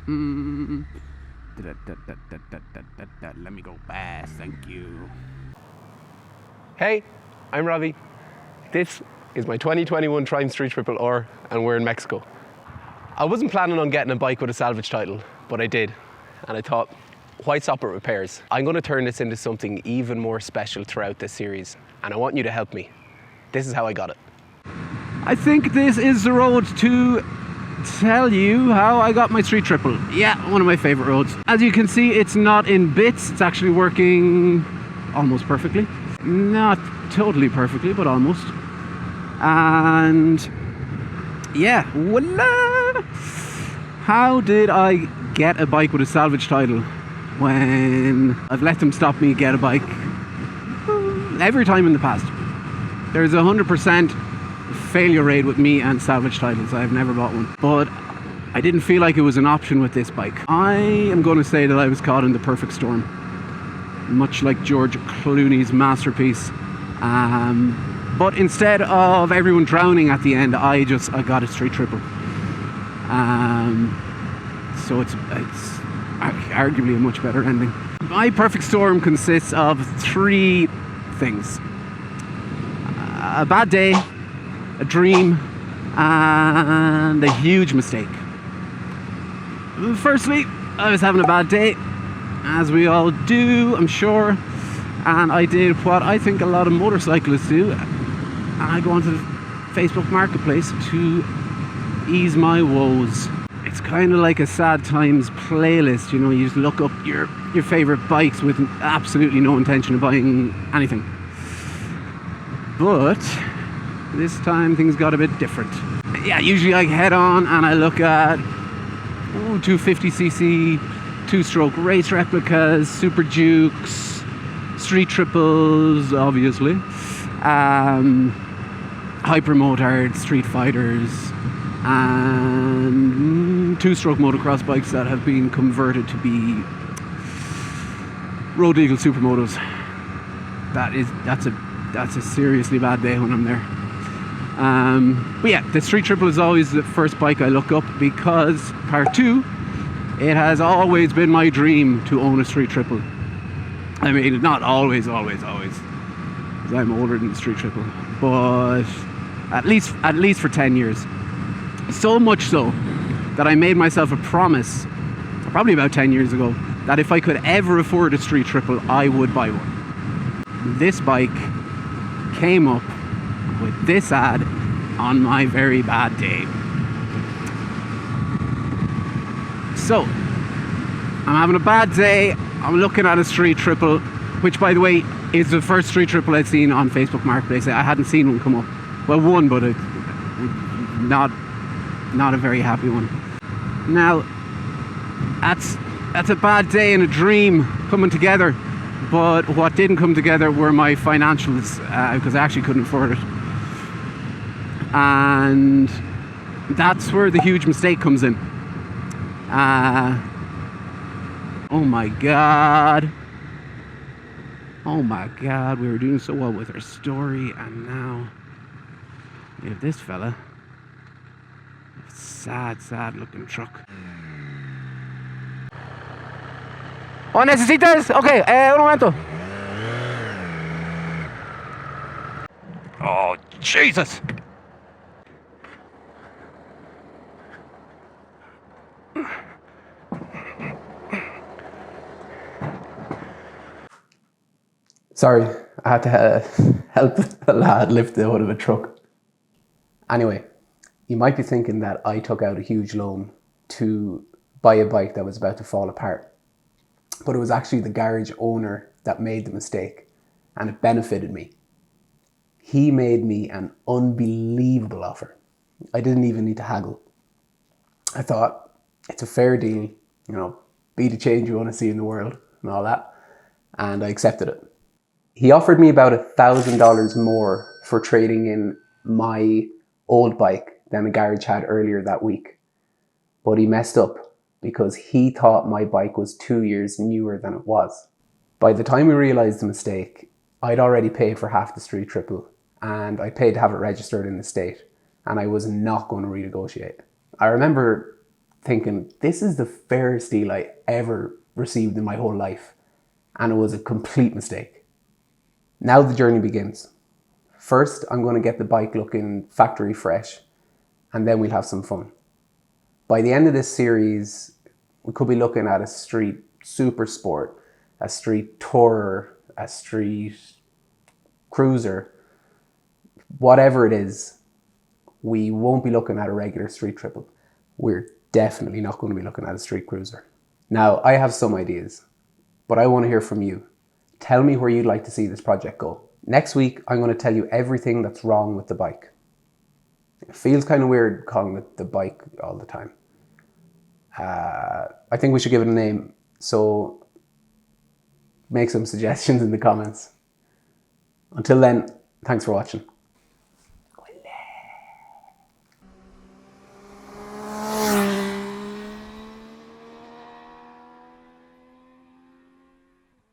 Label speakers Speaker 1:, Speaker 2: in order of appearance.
Speaker 1: Mm. Let me go fast, thank you.
Speaker 2: Hey, I'm Ravi. This is my 2021 Triumph Street Triple R, and we're in Mexico. I wasn't planning on getting a bike with a salvage title, but I did. And I thought, why stop at repairs? I'm going to turn this into something even more special throughout this series, and I want you to help me. This is how I got it.
Speaker 1: I think this is the road to tell you how I got my street triple. Yeah, one of my favorite roads. As you can see, it's not in bits. It's actually working almost perfectly. Not totally perfectly, but almost. And yeah, voila! How did I get a bike with a salvage title when I've let them stop me get a bike every time in the past? There's 100% failure rate with me and salvage titles. I've never bought one, but I didn't feel like it was an option with this bike. I am going to say that I was caught in the perfect storm, much like George Clooney's masterpiece. But instead of everyone drowning at the end, I got a street triple. So it's arguably a much better ending. My perfect storm consists of 3 things: a bad day, a dream, and a huge mistake. Firstly, I was having a bad day, as we all do, I'm sure, and I did what I think a lot of motorcyclists do, and I go onto the Facebook Marketplace to ease my woes. It's kind of like a sad times playlist, you know. You just look up your favorite bikes with absolutely no intention of buying anything. But this time things got a bit different. Yeah, usually I head on and I look at 250cc 2-stroke race replicas, Super Dukes, street triples, obviously, hyper motard street fighters, and 2-stroke motocross bikes that have been converted to be road legal supermotos. That's a seriously bad day when I'm there. But yeah, the street triple is always the first bike I look up, because part 2, it has always been my dream to own a street triple. I mean, not always, because I'm older than the street triple, but at least for 10 years. So much so that I made myself a promise, probably about 10 years ago, that if I could ever afford a street triple, I would buy one. This bike came up with this ad on my very bad day. So, I'm having a bad day, I'm looking at a street triple, which, by the way, is the first street triple I'd seen on Facebook Marketplace. I hadn't seen one come up. Well, one, but not a very happy one. Now, that's a bad day and a dream coming together. But what didn't come together were my financials, because I actually couldn't afford it. And that's where the huge mistake comes in. Oh my god, we were doing so well with our story, and now we have this fella. Sad looking truck. Oh, necesitas? Okay, un momento. Oh, Jesus!
Speaker 2: Sorry, I had to help a lad lift out of a truck. Anyway, you might be thinking that I took out a huge loan to buy a bike that was about to fall apart. But it was actually the garage owner that made the mistake, and it benefited me. He made me an unbelievable offer. I didn't even need to haggle. I thought, it's a fair deal, you know, be the change you want to see in the world and all that. And I accepted it. He offered me about $1,000 more for trading in my old bike than the garage had earlier that week. But he messed up because he thought my bike was 2 years newer than it was. By the time we realised the mistake, I'd already paid for half the street triple, and I paid to have it registered in the state, and I was not going to renegotiate. I remember thinking, this is the fairest deal I ever received in my whole life. And it was a complete mistake. Now the journey begins. First, I'm going to get the bike looking factory fresh, and then we'll have some fun. By the end of this series, we could be looking at a street super sport, a street tourer, a street cruiser, whatever it is. We won't be looking at a regular street triple. We're definitely not going to be looking at a street cruiser. Now, I have some ideas, but I want to hear from you. Tell me where you'd like to see this project go. Next week, I'm going to tell you everything that's wrong with the bike. It feels kind of weird calling it the bike all the time. I think we should give it a name, so make some suggestions in the comments. Until then, thanks for watching.